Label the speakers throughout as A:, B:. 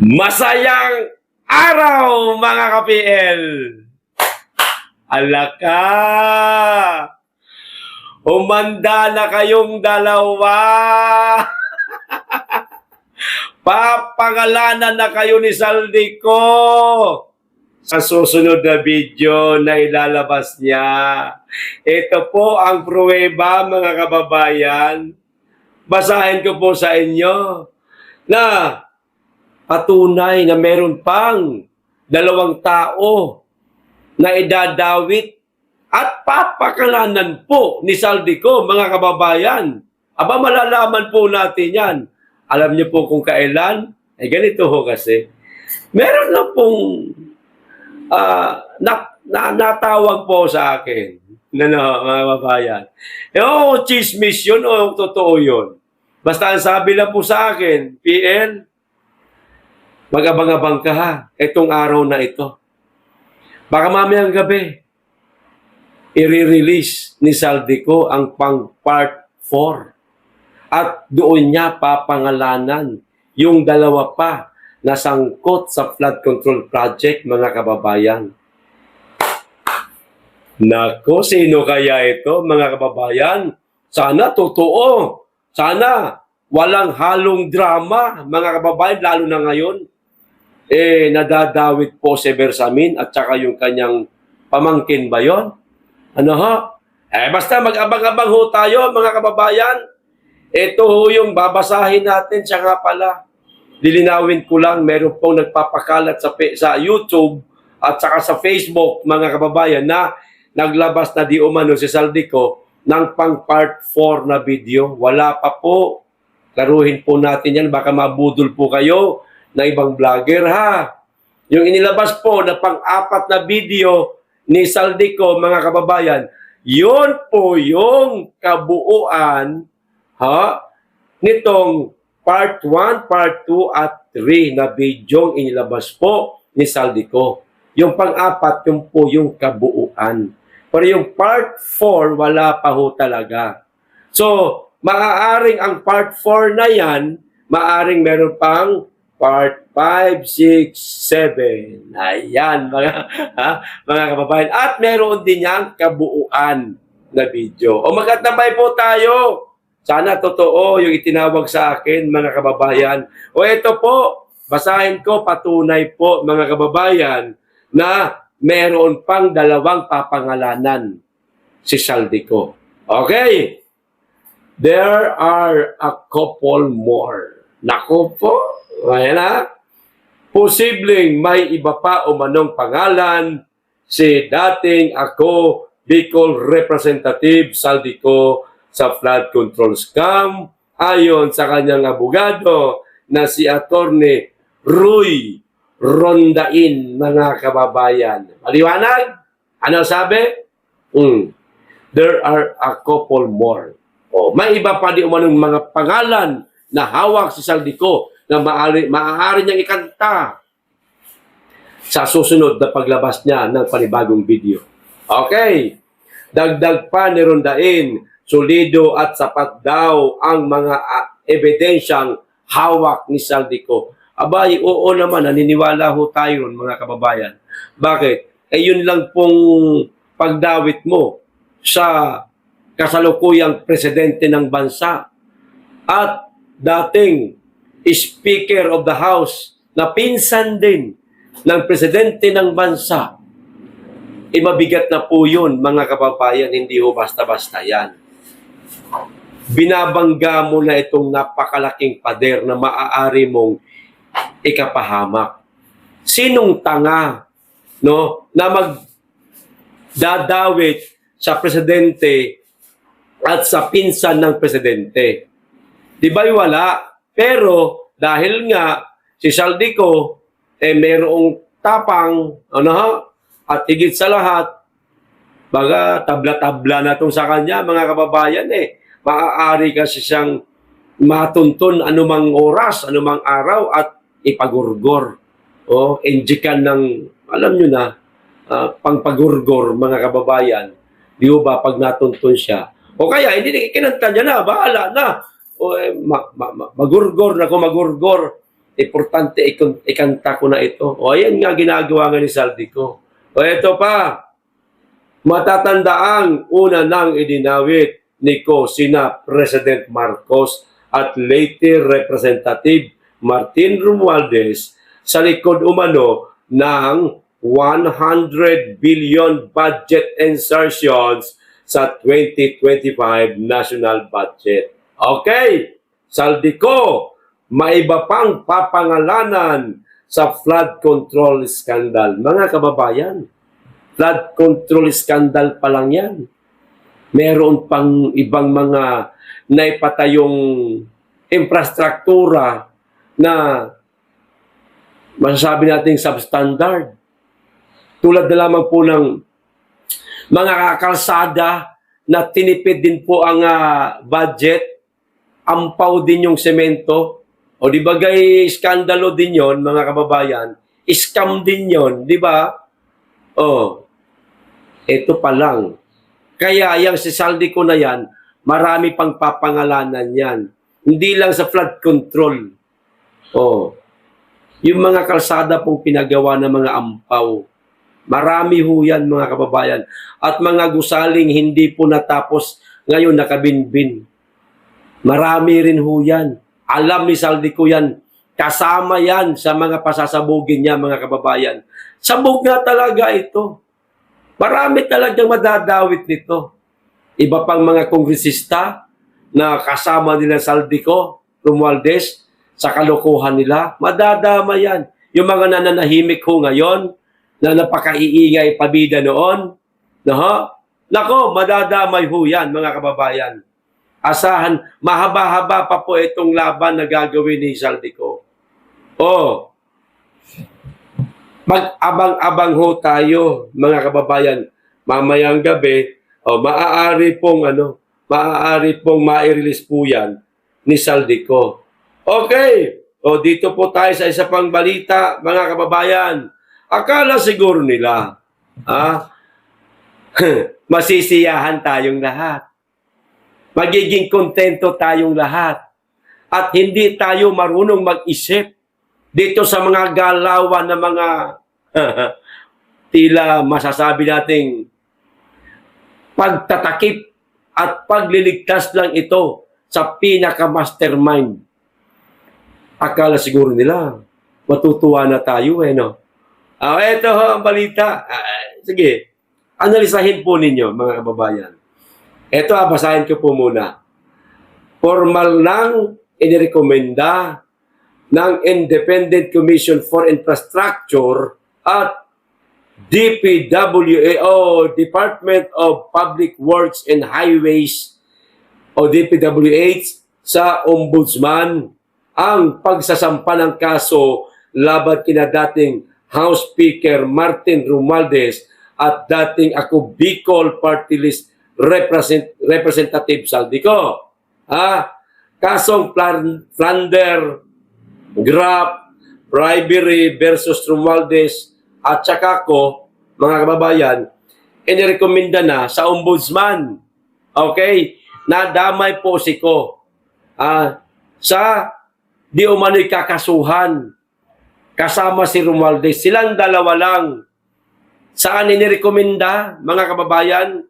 A: Masayang araw mga ka-PL! Alaka! Humanda na kayong dalawa! Papangalanan na kayo ni Saldico sa susunod na video na ilalabas niya. Ito po ang pruweba mga kababayan. Basahin ko po sa inyo na patunay na meron pang dalawang tao na idadawit at papakalanan po ni Saldico, mga kababayan. Aba, malalaman po natin yan. Alam niyo po kung kailan? Ganito ho kasi. Meron lang pong natawag po sa akin. Mga kababayan. Chismis yun o totoo yun. Basta ang sabi lang po sa akin, PL, mag-abang-abang ka ha, itong araw na ito. Baka mamayang gabi, i-release ni Saldico ang pang part 4. At doon niya papangalanan yung dalawa pa na sangkot sa flood control project, mga kababayan. Nako, sino kaya ito, mga kababayan? Sana totoo. Sana walang halong drama, mga kababayan, lalo na ngayon. Nadadawit po si Bersamin at saka yung kanyang pamangkin ba yun? Ano ho? Basta mag-abang-abang ho tayo, mga kababayan. Ito ho yung babasahin natin. Siya nga pala, lilinawin ko lang, meron pong nagpapakalat sa YouTube at saka sa Facebook, mga kababayan, na naglabas na di umano si Saldico ng pang part 4 na video. Wala pa po. Klaruhin po natin yan. Baka mabudol po kayo na ibang vlogger ha. Yung inilabas po na pang-4 na video ni Saldico, mga kababayan, yun po yung kabuuan nitong part 1, part 2 at 3 na video inilabas po ni Saldico. Yung pang-4, yun po yung kabuuan. Pero yung part 4, wala pa ho talaga. So, maaaring ang part 4 na yan, maaaring meron pang part 5, 6, 7. Ayan, mga kababayan. At meron din yang kabuuan na video. O magkatabay po tayo. Sana totoo yung itinawag sa akin, mga kababayan. O ito po, basahin ko, patunay po, mga kababayan, na meron pang dalawang papangalanan si Saldico. Okay? There are a couple more. Naku po, ayan na. Posibleng may iba pa umanong pangalan si dating ako Bicol Representative Saldico sa flood control scam ayon sa kanyang abogado na si Attorney Roy Rondain, mga kababayan. Maliwanag? Ano sabi? There are a couple more. May iba pa di umanong mga pangalan na hawak si Saldico na maaari niyang ikanta sa susunod na paglabas niya ng panibagong video. Okay. Dagdag pa ni Rondain, solido at sapat daw ang mga ebidensyang hawak ni Saldico. Abay, oo naman, naniniwala ho tayo mga kababayan. Bakit? Yun lang pong pagdawit mo sa kasalukuyang presidente ng bansa at dating Speaker of the House na pinsan din ng presidente ng bansa. Mabigat na po yun, mga kababayan, hindi ho basta-basta yan. Binabangga mo na itong napakalaking pader na maaari mong ikapahamak. Sinong tanga, no, na magdadawit sa presidente at sa pinsan ng presidente? Di ba wala? Pero dahil nga si Saldico merong tapang, at higit sa lahat, baga tabla-tabla na itong sa kanya, mga kababayan, maaari kasi siyang matuntun anumang oras, anumang araw at ipagurgor. Enjikan ng, alam nyo na, pangpagurgor, mga kababayan. Di ba pag natuntun siya? O kaya, hindi kinanta niya na, bahala na. Magurgor na kung magurgor. Importante ikanta ko na ito. O ayan nga ginagawa nga ni Saldico. O ito pa, matatandaang una nang idinawit ni ko sina President Marcos at later Representative Martin Romualdez sa likod umano ng 100 billion budget insertions sa 2025 national budget. Okay, Saldico, maiba pang papangalanan sa flood control scandal. Mga kababayan, flood control scandal pa lang yan. Meron pang ibang mga naipatayong infrastruktura na masasabi nating substandard. Tulad na lamang po ng mga kalsada na tinipid din po ang budget, ampaw din yung semento. O di ba gay skandalo din yon mga kababayan? Scam din yon, di ba? Oh, ito pa lang. Kaya yung si Saldico na yan, marami pang papangalanan yan. Hindi lang sa flood control. Oh, yung mga kalsada pong pinagawa ng mga ampaw. Marami ho yan mga kababayan. At mga gusaling hindi po natapos, ngayon nakabinbin. Marami rin ho yan. Alam ni Saldico yan. Kasama yan sa mga pasasabugin niya mga kababayan. Sabog nga talaga ito. Marami talagang madadawit nito. Iba pang mga kongresista na kasama nila Saldico, Romualdez, sa kalokohan nila, madadama yan. Yung mga nananahimik ho ngayon, na napakaiingay pabida noon, nako, madadamay ho yan, mga kababayan. Asahan, mahaba-haba pa po itong laban na gagawin ni Saldico. Oh, mag-abang-abang ho tayo, mga kababayan. Mamayang gabi, maaari pong ma-release po yan ni Saldico. Okay, dito po tayo sa isa pang balita, mga kababayan. Akala siguro nila, masisiyahan tayong lahat. Magiging kontento tayong lahat. At hindi tayo marunong mag-isip dito sa mga galawan na mga tila masasabi nating pagtatakip at pagliligtas lang ito sa pinaka-mastermind. Akala siguro nila, matutuwa na tayo no? Ito ho ang balita. Sige, analisahin po ninyo mga kababayan. Ito basahin ko po muna. Formal nang inirekomenda ng Independent Commission for Infrastructure at DPWA o Department of Public Works and Highways o DPWH sa Ombudsman ang pagsasampa ng kaso laban kina dating House Speaker Martin Romualdez at dating ako Bicol Party List Representative Saldico. Kasong plunder, graft, bribery versus Romualdez at saka ko, mga kababayan, inirekomenda na sa Ombudsman. Okay? Nadamay po si ko sa di umano'y kakasuhan kasama si Romualdez. Silang dalawa lang. Saan inirekomenda, mga kababayan?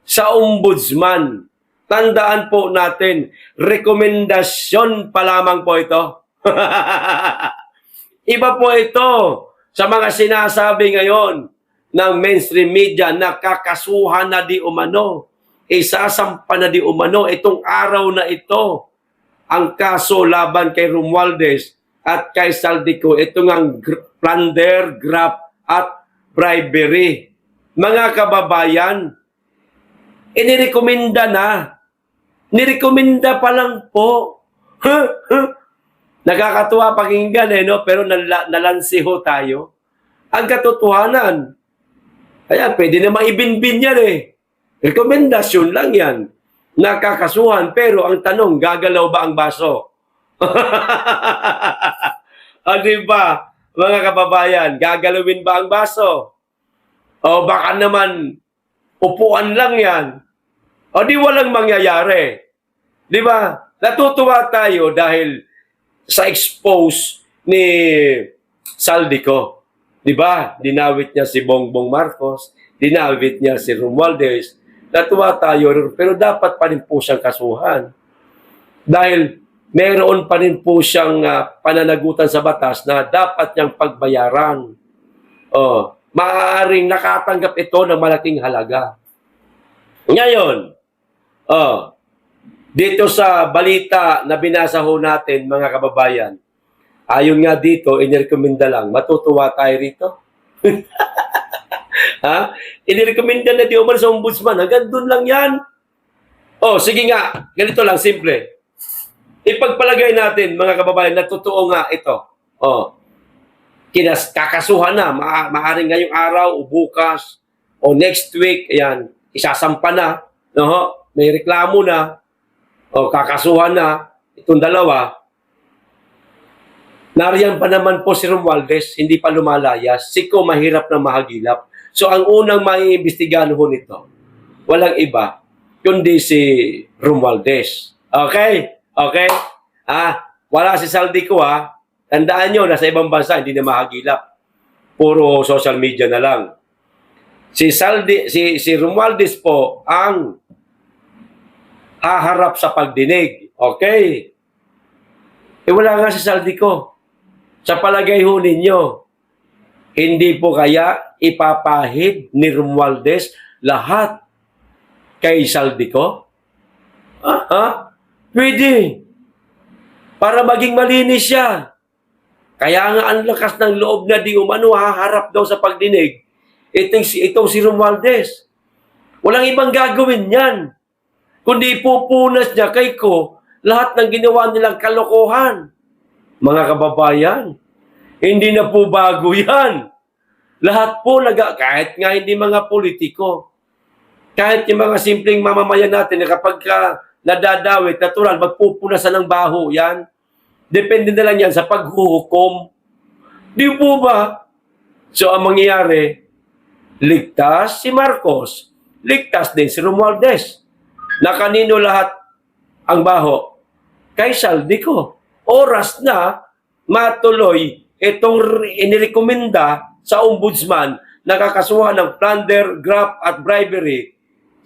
A: Sa Ombudsman. Tandaan po natin, rekomendasyon pa lamang po ito. Iba po ito sa mga sinasabi ngayon ng mainstream media na kakasuhan na di umano. Isasampa na di umano itong araw na ito. Ang kaso laban kay Romualdez at kay Saldico, ito ngang plunder, graft at bribery. Mga kababayan, inirekomenda na. Nirekomenda pa lang po. Nakakatuwa pakinggan no? Pero nalansiho tayo. Ang katotohanan, kaya pwede na maibinbin yan Rekomendasyon lang yan. Nakakasuhan, pero ang tanong, gagalaw ba ang baso? Diba, mga kababayan, gagalawin ba ang baso? O baka naman, upuan lang yan. O di walang mangyayari. Di ba? Natutuwa tayo dahil sa expose ni Saldico. Di ba? Dinawit niya si Bongbong Marcos, dinawit niya si Romualdez. Natuwa tayo, pero dapat pa rin po siyang kasuhan. Dahil meron pa rin po siyang pananagutan sa batas na dapat niyang pagbayaran. Maaaring nakatanggap ito ng malaking halaga. Ngayon, dito sa balita na binasa ho natin, mga kababayan, ayon nga dito, inirekomenda lang, matutuwa tayo rito. Ha? Inirekomenda na di umano sa ombudsman, hanggang doon lang yan. Sige nga, ganito lang, simple. Ipagpalagay natin, mga kababayan, na totoo nga ito. Kakasuhan na, maaaring ngayong araw, o bukas, o next week, ayan, isasampa na, may reklamo na, kakasuhan na, itong dalawa. Nariyan pa naman po si Romualdez, hindi pa lumalayas. Siko mahirap na mahagilap. So ang unang maiimbestigahan ho nito, walang iba, kundi si Romualdez. Okay? Okay? Wala si Saldico Tandaan nyo, nasa ibang bansa, hindi na mahagilap. Puro social media na lang. Si Romualdez po ang haharap sa pagdinig. Okay? Wala nga si Saldico. Sa palagay ho ninyo, hindi po kaya ipapahid ni Romualdez lahat kay Saldico? Pwede. Para maging malinis siya. Kaya nga ang lakas ng loob na di umano haharap daw sa pagdinig. Itong si Romualdez. Walang ibang gagawin yan. Kundi ipupunas niya kay ko lahat ng ginawa nilang kalokohan. Mga kababayan, hindi na po bago yan. Lahat po, kahit nga hindi mga politiko, kahit yung mga simpleng mamamayan natin na kapag nadadawit, natural, magpupunasan ng baho yan. Depende na lang yan sa paghuhukom. Di po ba? So, ang mangyayari, ligtas si Marcos, ligtas din si Romualdez. Na kanino lahat ang baho? Kay Saldico. Oras na matuloy itong inirekomenda sa ombudsman na kakasuhan ng plunder, graft at bribery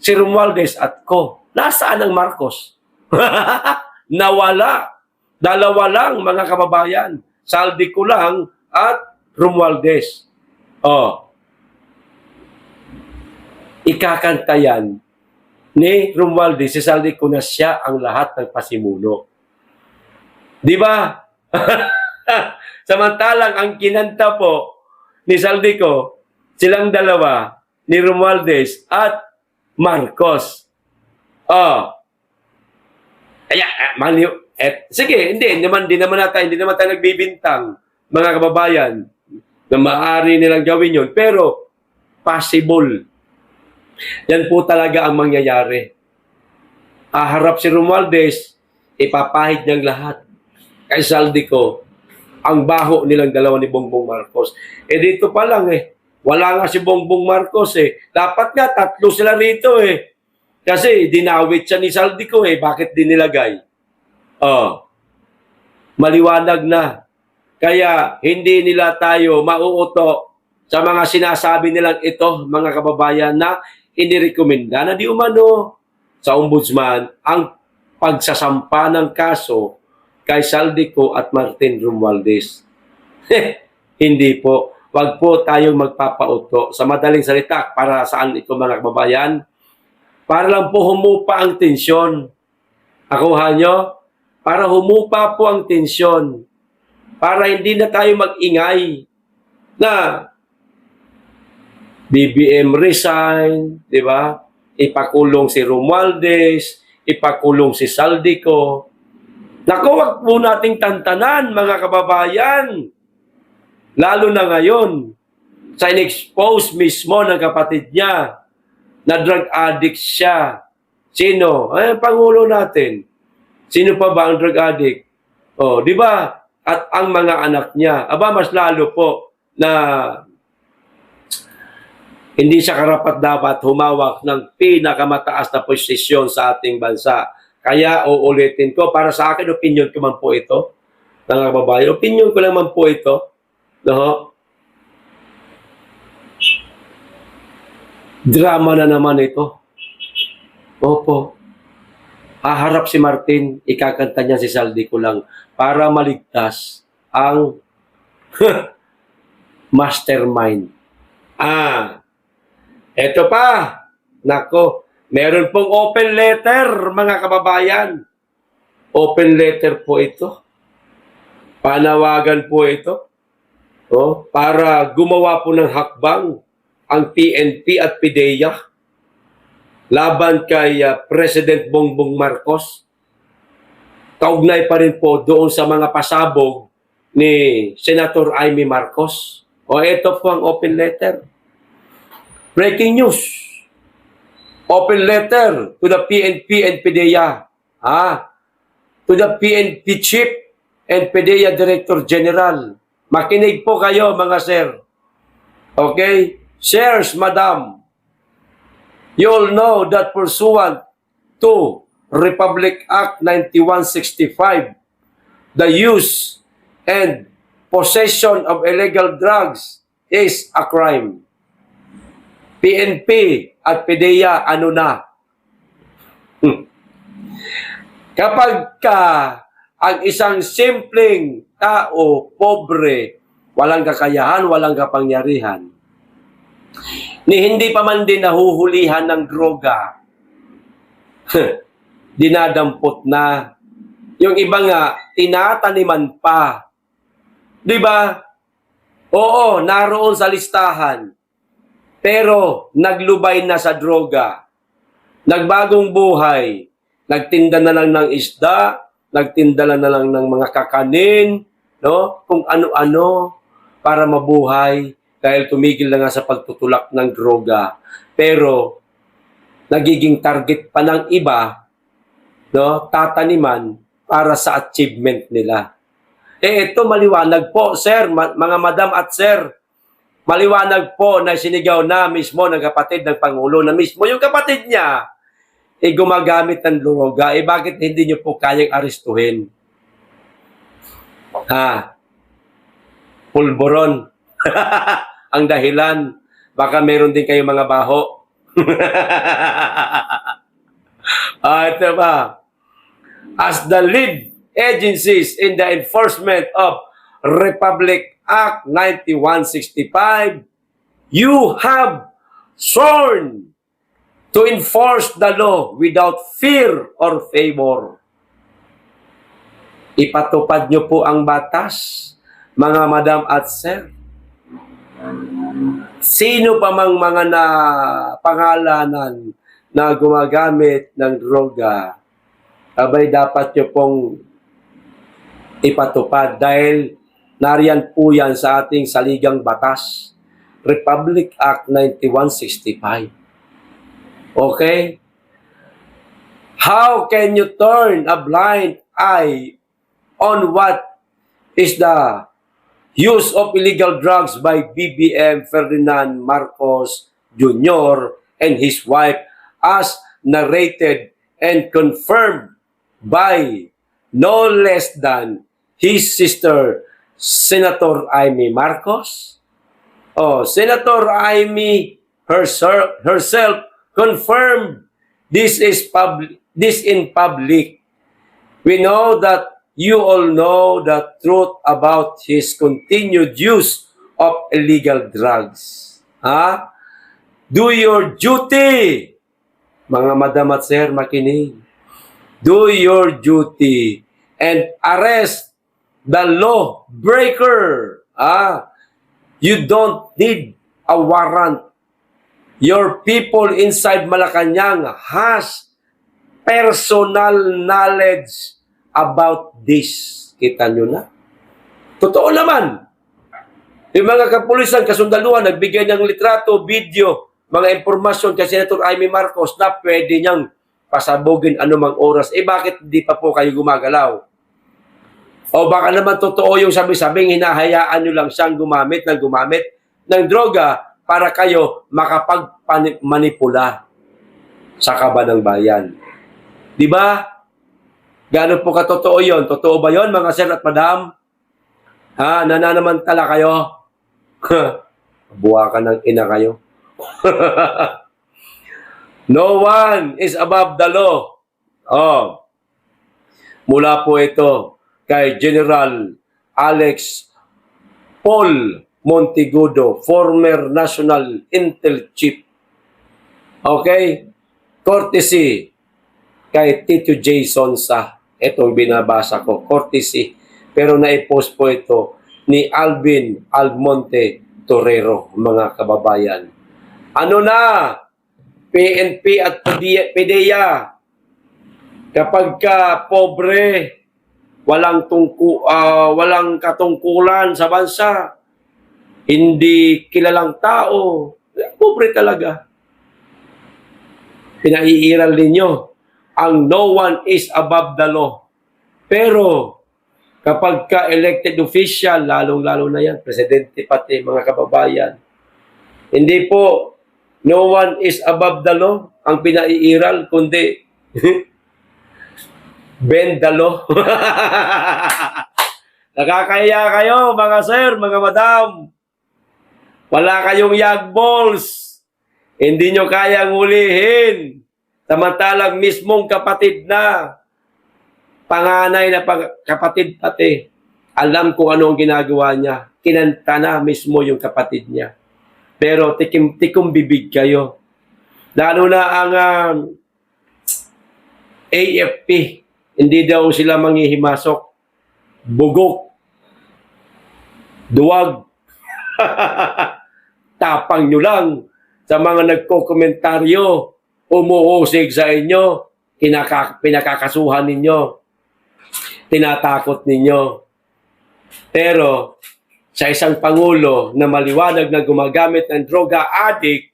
A: si Romualdez at co. Nasaan ang Marcos? Nawala. Dalawa lang, mga kababayan. Saldico lang at Romualdez. Ikakanta yan ni Romualdez, si Saldico na siya ang lahat ng pasimuno. Di ba? Samantalang ang kinanta po ni Saldico, silang dalawa, ni Romualdez at Marcos. Sige, hindi naman tayo nagbibintang, mga kababayan, na maaari nilang gawin yun. Pero, possible. Yan po talaga ang mangyayari. Harap si Romualdez, ipapahid niyang lahat kay Saldico ang baho nilang dalawa ni Bongbong Marcos. Dito pa lang wala nga si Bongbong Marcos Dapat nga tatlo sila rito Kasi dinawit siya ni Saldico Bakit din nilagay? Maliwanag na. Kaya hindi nila tayo mauuto sa mga sinasabi nilang ito, mga kababayan, na inirekomenda na di umano sa ombudsman ang pagsasampa ng kaso kay Saldico at Martin Romualdez. Hindi po. Wag po tayong magpapauto. Sa madaling salita, para saan ito, mga kababayan? Para lang po humupa ang tensyon. Nakuha nyo? Para humupa po ang tensyon. Para hindi na tayo mag-ingay na BBM resign, di ba? Ipakulong si Romualdez, ipakulong si Saldico. Naku, wag po nating tantanan, mga kababayan. Lalo na ngayon, sa in-expose mismo ng kapatid niya na drug addict siya. Sino? Pangulo natin. Sino pa ba ang drug addict? Di ba? At ang mga anak niya. Mas lalo po na hindi siya karapat-dapat humawak ng pinakamataas na posisyon sa ating bansa. Kaya uulitin ko, para sa akin, opinion ko man po ito. mga kababayan. Opinion ko lang man po ito. No? Drama na naman ito. Opo. Haharap si Martin, ikakanta niya si Saldico lang para maligtas ang mastermind. Eto pa. Nako, meron pong open letter, mga kababayan. Open letter po ito. Panawagan po ito. Para gumawa po ng hakbang ang PNP at PIDEA laban kay President Bongbong Marcos. Kaugnay pa rin po doon sa mga pasabog ni Senator Amy Marcos. Ito po ang open letter. Breaking news. Open letter to the PNP and PIDEA. To the PNP Chief and PIDEA Director General. Makinig po kayo, mga sir. Okay? Sirs, madam. You all know that pursuant to Republic Act 9165, the use and possession of illegal drugs is a crime. PNP at PIDEA, ano na? Kapag ang isang simpleng tao, pobre, walang kakayahan, walang kapangyarihan, ni hindi pa man din nahuhulihan ng droga, dinadampot na. Yung iba nga, tinataniman pa. Di ba? Oo, naroon sa listahan. Pero naglubay na sa droga. Nagbagong buhay. Nagtinda na lang ng isda, nagtinda na lang ng mga kakanin, no? Kung ano-ano para mabuhay dahil tumigil na nga sa pagtutulak ng droga. Pero nagiging target pa ng iba, no? Tataniman para sa achievement nila. Ito maliwanag po, sir, mga madam at sir. Maliwanag po na sinigaw na mismo ng kapatid ng Pangulo na mismo yung kapatid niya gumagamit ng droga. Bakit hindi nyo po kayang arestuhin? Pulburon. Ang dahilan. Baka meron din kayong mga baho. Ito ba? As the lead agencies in the enforcement of Republic Act 9165, you have sworn to enforce the law without fear or favor. Ipatupad nyo po ang batas, mga madam at sir. Sino pa mang mga pangalanan na gumagamit ng droga, abay dapat nyo pong ipatupad dahil nariyan po yan sa ating saligang batas, Republic Act 9165. Okay? How can you turn a blind eye on what is the use of illegal drugs by BBM Ferdinand Marcos Jr. and his wife as narrated and confirmed by no less than his sister, Senator Amy Marcos? Senator Amy herself confirmed this in public. We know that you all know the truth about his continued use of illegal drugs. Do your duty. Mga madam at sir, makinig. Do your duty and arrest the lawbreaker. You don't need a warrant. Your people inside Malacanang has personal knowledge about this. Kita nyo na? Totoo naman. Yung mga kapulisan, kasundaluhan, nagbigay ng litrato, video, mga impormasyon kay Senator Amy Marcos na pwede niyang pasabugin anumang oras. Bakit hindi pa po kayo gumagalaw? O baka naman totoo yung sabi-sabing hinahayaan nyo lang siyang gumamit ng droga para kayo makapagmanipula sa kaban ng bayan. Di ba? Gaano po katotoo yun? Totoo ba yun, mga sir at madam? Ha? Nananamantala kayo? Buwakan ng ina kayo. No one is above the law. Oh. Mula po ito kay General Alex Paul Monteagudo, former National Intel Chief. Okay? Courtesy kay Tito Jason sa itong binabasa ko. Courtesy. Pero naipost po ito ni Alvin Almonte Torero, mga kababayan. Ano na? PNP at PDEA. Kapag ka pobre, walang katungkulan sa bansa, hindi kilalang tao, pobre talaga. Pinaiiral ninyo ang no one is above the law. Pero kapag ka elected official, lalong-lalo na yan, presidente pati, mga kababayan, hindi po no one is above the law ang pinaiiral, kundi bend the law. Nakakaya kayo, mga sir, mga madam. Wala kayong yag balls. Hindi nyo kayang hulihin. Samantalang mismong kapatid na, panganay na kapatid pati, alam kung ano ang ginagawa niya. Kinanta na mismo yung kapatid niya. Pero tikim bibig kayo. Lalo na ang AFP, hindi daw sila manghihimasok. Bugok. Duwag. Tapang nyo lang sa mga nagko-komentaryo, umuusig sa inyo, pinakakasuhan ninyo, tinatakot ninyo. Pero sa isang pangulo na maliwanag na gumagamit ng droga addict,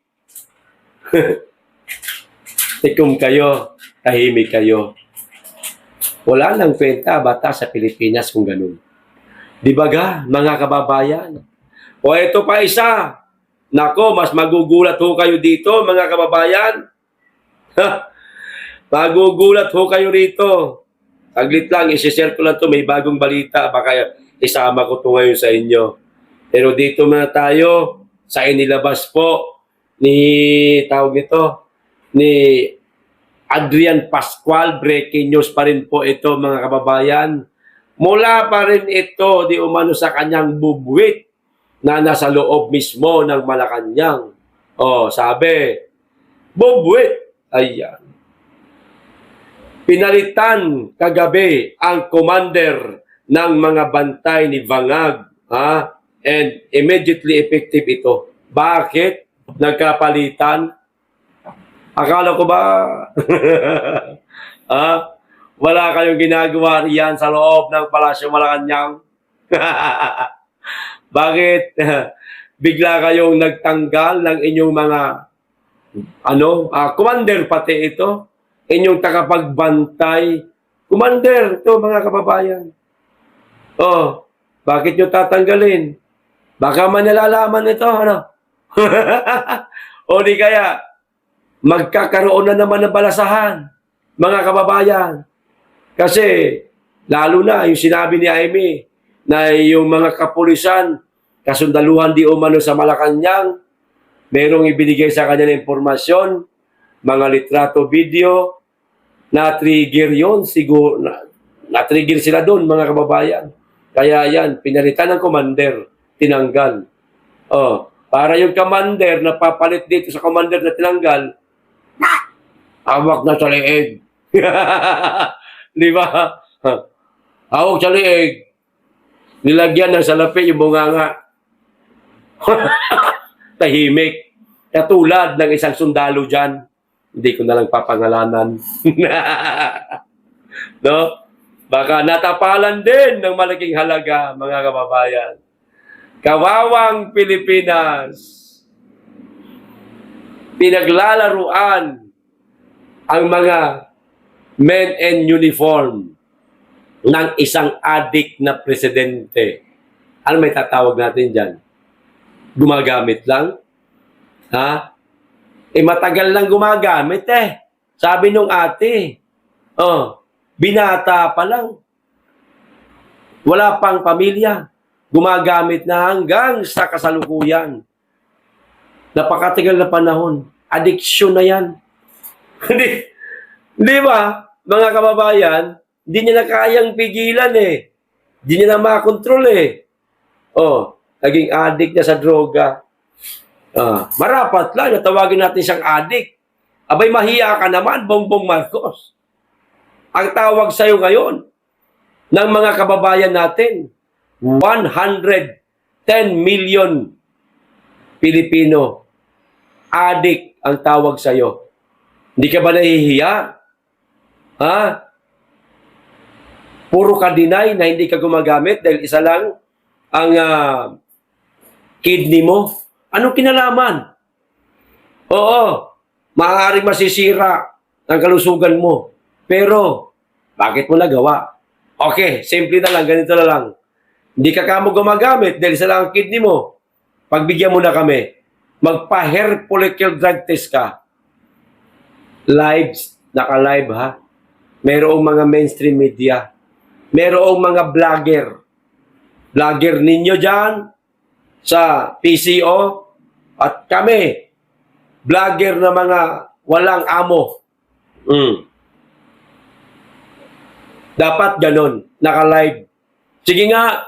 A: tikom kayo, tahimik kayo. Wala nang kwenta bata sa Pilipinas kung ganun. Di ba ga, mga kababayan? O ito pa isa. Nako, mas magugulat ho kayo dito, mga kababayan. Magugulat ho kayo rito. Saglit lang, isi-share ko lang to, may bagong balita. Baka isama ko to ngayon sa inyo. Pero dito muna tayo sa inilabas po ni Adrian Pascual. Breaking news pa rin po ito, mga kababayan. Mula pa rin ito di umano sa kanyang bubwit na nasa loob mismo ng Malacanang. Oh, sabi, bubwit. Ayan. Pinalitan kagabi ang commander ng mga bantay ni Bangag. And immediately effective ito. Bakit nagkapalitan? Akala ko ba wala kayong ginagawa riyan sa loob ng Palasyo Malacanang? Bakit bigla kayong nagtanggal ng inyong mga commander pati ito? Inyong tagapagbantay. Commander, ito mga kababayan. Oh, bakit nyo tatanggalin? Baka man nalalaman ito, ano? O di kaya, magkakaroon na naman ng balasahan, mga kababayan. Kasi, lalo na yung sinabi ni Amy, na yung mga kapulisan, kasundaluhan di umano sa Malacanang, merong ibinigay sa kanya ng impormasyon, mga litrato, video, na-trigger yun, siguro, na-trigger sila doon, mga kababayan. Kaya yan, pinalitan ng commander, tinanggal. Oh, para yung commander na papalit dito sa commander na tinanggal, hawak na sa leeg. Di ba? Hawak sa leeg. Nilagyan ng salapi yung bunganga. Tahimik. Katulad ng isang sundalo dyan. Hindi ko na lang papangalanan. No? Baka natapalan din ng malaking halaga, mga kababayan. Kawawang Pilipinas. Pinaglalaruan ang mga men in uniform ng isang adik na presidente. Ano may tatawag natin dyan? Gumagamit lang? Ha? Matagal lang gumagamit eh. Sabi nung ate. Oh, binata pa lang. Wala pang pamilya. Gumagamit na hanggang sa kasalukuyan. Napakatagal na panahon. Addiction na yan. Di ba, mga kababayan, hindi niya na kayang pigilan eh. Hindi niya na makontrol eh. Oh, naging addict na sa droga. Marapat lang, natawagin natin siyang addict. Abay, mahiya ka naman, Bongbong Marcos. Ang tawag sa'yo ngayon ng mga kababayan natin, 110 million Pilipino addict ang tawag sa'yo. Hindi ka ba nahihiya? Ha? Puro ka deny na hindi ka gumagamit dahil isa lang ang kidney mo. Anong kinalaman? Oo, maaaring masisira ang kalusugan mo. Pero, bakit mo nagawa? Okay, simple na lang, ganito na lang. Hindi ka kamo gumagamit dahil isa lang ang kidney mo. Pagbigyan mo na kami, magpa-hair follicle drug test ka. Lives, naka-live ha. Merong mga mainstream media. Merong mga vlogger. Vlogger ninyo dyan sa PCO at kami, vlogger na mga walang amo. Dapat ganon, naka-live. Sige nga,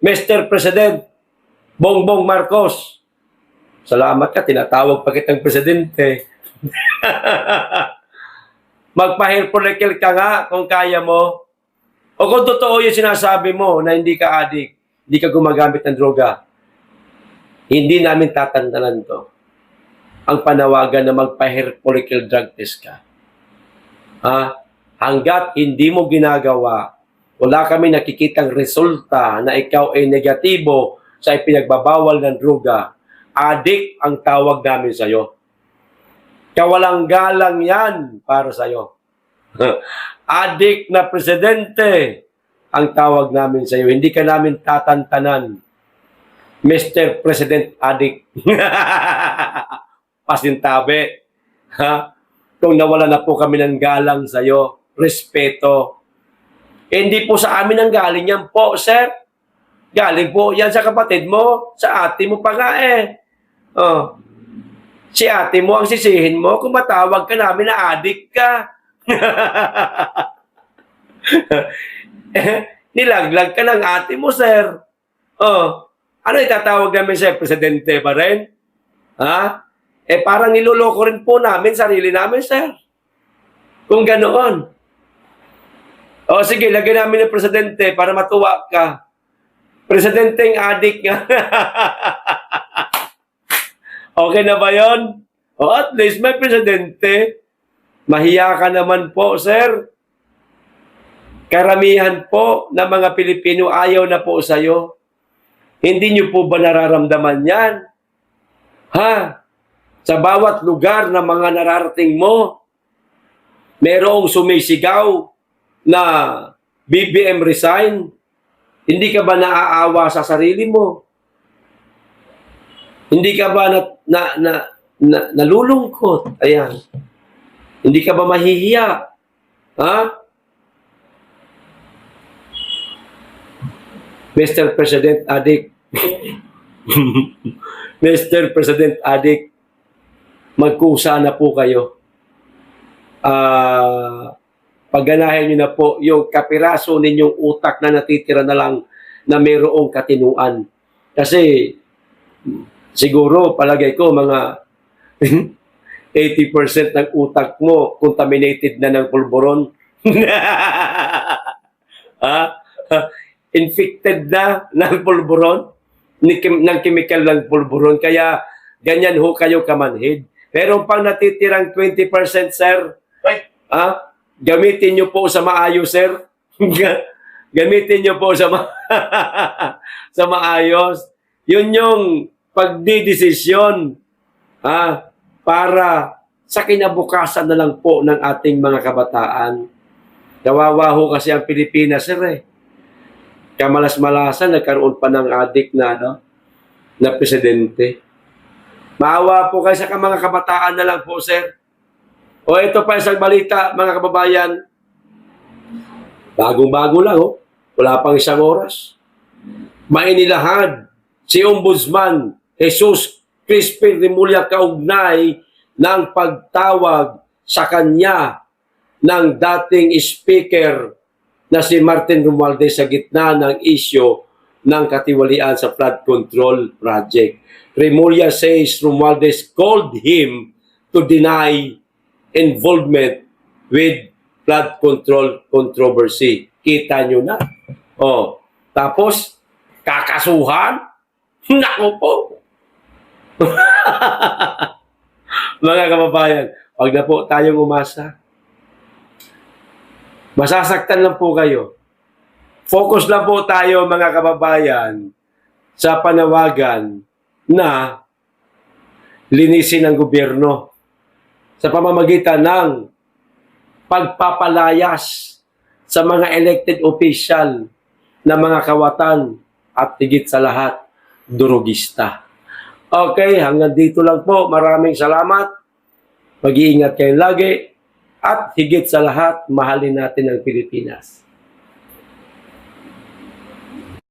A: Mr. President, Bongbong Marcos. Salamat ka, tinatawag pa kitang presidente. Magpa-hair follicle ka nga kung kaya mo. O kung totoo yung sinasabi mo na hindi ka addict, hindi ka gumagamit ng droga, hindi namin tatantanan to. Ang panawagan na magpa-hair follicle drug test ka. Hanggat hindi mo ginagawa, wala kami nakikitang resulta na ikaw ay negatibo sa ipinagbabawal ng droga, addict ang tawag namin sa'yo. Kawalang galang yan para sa'yo. Addict na presidente ang tawag namin sa'yo. Hindi ka namin tatantanan. Mr. President Addict. Pasintabi. Kung nawala na po kami ng galang sa'yo, respeto. Hindi po sa amin ang galing yan po, sir. Galing po yan sa kapatid mo, sa ate mo pa nga eh. Si ate mo ang sisihin mo kung matawag ka namin na addict ka. Nilaglag ka ng ate mo, sir. Ano itatawag namin sir? Presidente pa rin? Parang niloloko rin po namin, sarili namin, sir. Kung ganoon. Sige, lagyan namin ng presidente para matuwa ka. Presidenteng addict nga. Okay na ba yun? At least may presidente. Mahiya ka naman po, sir. Karamihan po ng mga Pilipino ayaw na po sa'yo. Hindi niyo po ba nararamdaman yan? Sa bawat lugar na mga nararating mo, merong sumisigaw na BBM resign. Hindi ka ba naaawa sa sarili mo? Hindi ka ba nalulungkot? Ayan. Hindi ka ba mahihiya? Mr. President Addict. Mr. President Addict, magkusa na po kayo. Pagganahin nyo na po yung kapiraso ninyong utak na natitira na lang na mayroong katinuan. Kasi siguro palagay ko mga 80% ng utak mo contaminated na ng pulburon. Infected na ng pulburon, ng chemical ng pulburon. Kaya ganyan ho kayo kamanhid. Pero pang natitirang 20%, sir, gamitin nyo po sa maayos, sir. Gamitin nyo po sa sa maayos. Yun yung pagdidesisyon para sa kinabukasan na lang po ng ating mga kabataan. Kawawa ho kasi ang Pilipinas, sir eh. Kamalas-malasan, nagkaroon pa ng addict na presidente. Maawa po kayo sa mga kabataan na lang po, sir. O ito pa isang balita, mga kababayan. Bagong-bago lang, oh. Wala pang isang oras. Mainilahad si Ombudsman Jesus Crispin Remulla kaugnay ng pagtawag sa kanya ng dating speaker na si Martin Romualdez sa gitna ng isyo ng katiwalian sa flood control project. Remulla says Romualdez called him to deny involvement with flood control controversy. Kita nyo na. Oh, tapos, kakasuhan? Nako po. Mga kababayan, wag na po tayong umasa. Masasaktan lang po kayo. Focus lang po tayo, mga kababayan, sa panawagan na linisin ang gobyerno sa pamamagitan ng pagpapalayas sa mga elected official na mga kawatan at higit sa lahat, durugista. Okay, hanggang dito lang po. Maraming salamat. Mag-iingat kayo lagi at higit sa lahat, mahalin natin ang Pilipinas.